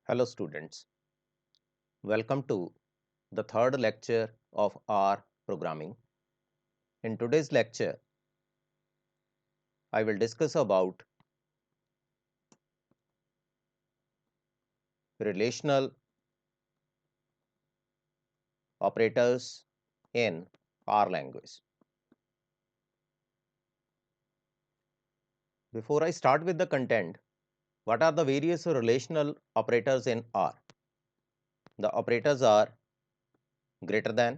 Hello students, welcome to the third lecture of R programming. In today's lecture, I will discuss about relational operators in R language. Before I start with the content, what are the various relational operators in R? The operators are greater than,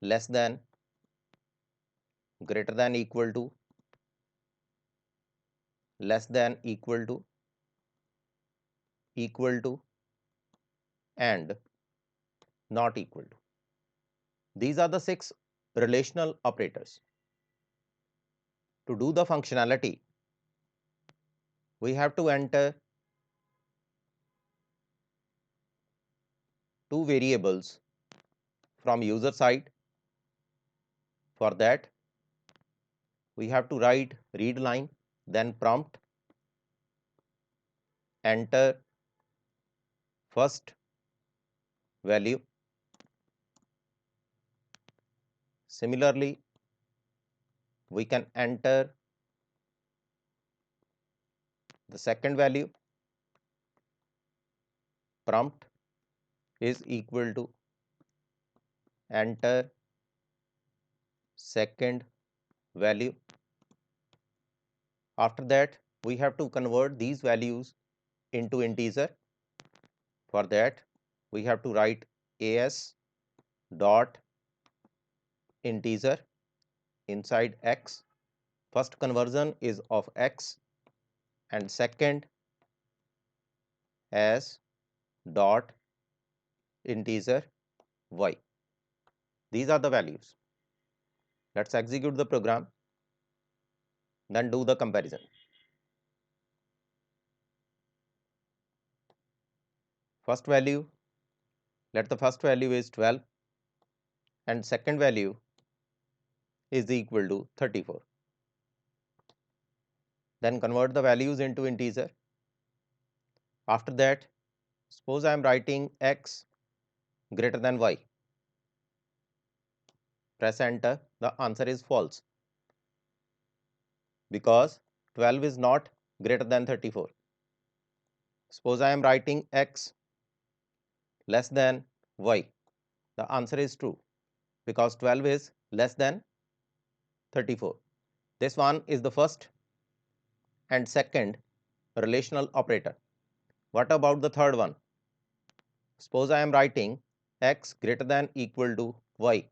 less than, greater than equal to, less than equal to, and not equal to. These are the 6 relational operators. To do the functionality, we have to enter 2 variables from user side. For that, we have to write read line, then prompt, enter first value. Similarly, we can enter the second value. Prompt is equal to enter second value. After that, we have to convert these values into integer. For that, we have to write as dot integer inside x. First conversion is of x and second as dot integer y. These are the values. Let's execute the program, then do the comparison. First value, let the first value is 12 and second value is equal to 34. Then convert the values into integer. After that, suppose I am writing x greater than y. Press enter, the answer is false because 12 is not greater than 34. Suppose I am writing x less than y. The answer is true because 12 is less than 34. This one is the first and second relational operator. What about the third one? Suppose I am writing x greater than equal to y.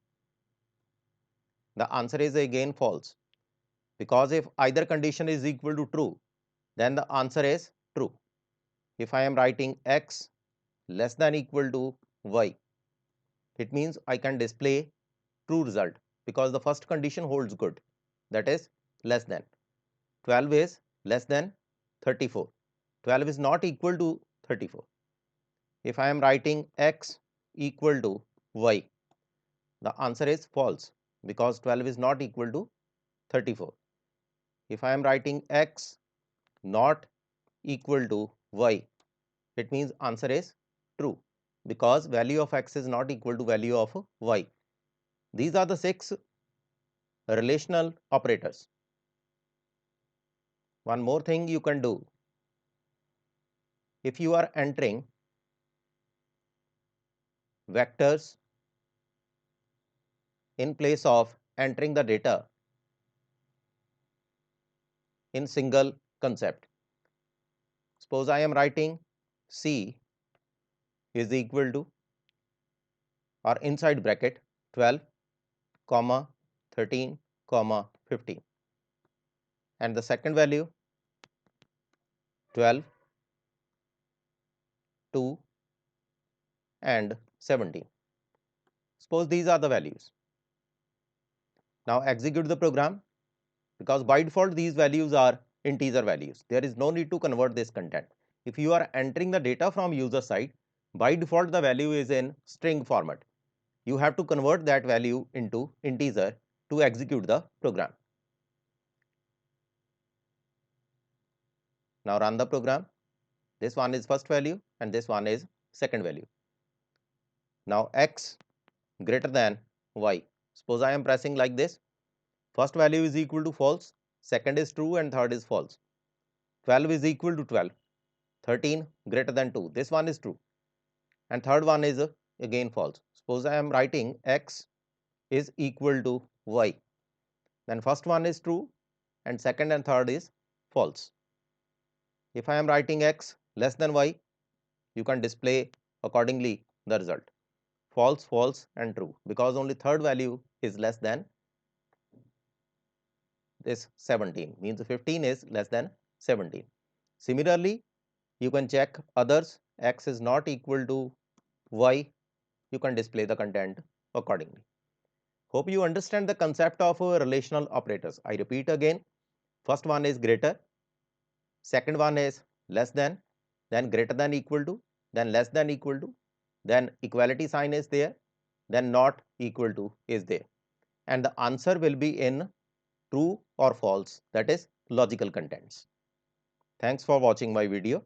The answer is again false because if either condition is equal to true, then the answer is true. If I am writing x less than equal to y, it means I can display true result because the first condition holds good, that is less than. 12 is less than 34. 12 is not equal to 34. If I am writing x equal to y, the answer is false because 12 is not equal to 34. If I am writing x not equal to y, it means answer is true because value of x is not equal to value of y. These are the 6 relational operators. One more thing you can do. If you are entering vectors in place of entering the data in single concept. Suppose I am writing C is equal to or inside bracket 12, 13, 15 and the second value 12, 2 and 17. Suppose these are the values. Now execute the program because by default these values are integer values. There is no need to convert this content. If you are entering the data from user side, by default the value is in string format. You have to convert that value into integer to execute the program. Now run the program. This one is first value and this one is second value. Now x greater than y. Suppose I am pressing like this. First value is equal to false, second is true and third is false. 12 is equal to 12. 13 greater than 2. This one is true. And third one is again false. Suppose I am writing x is equal to y. Then first one is true and second and third is false. If I am writing x less than y, you can display accordingly the result. False, false and true, because only third value is less than this 17, means 15 is less than 17. Similarly, you can check others. X is not equal to y, you can display the content accordingly. Hope you understand the concept of relational operators. I repeat again, first one is greater, second one is less than, then greater than equal to, then less than equal to, then equality sign is there, then not equal to is there, and the answer will be in true or false, that is logical contents. Thanks for watching my video.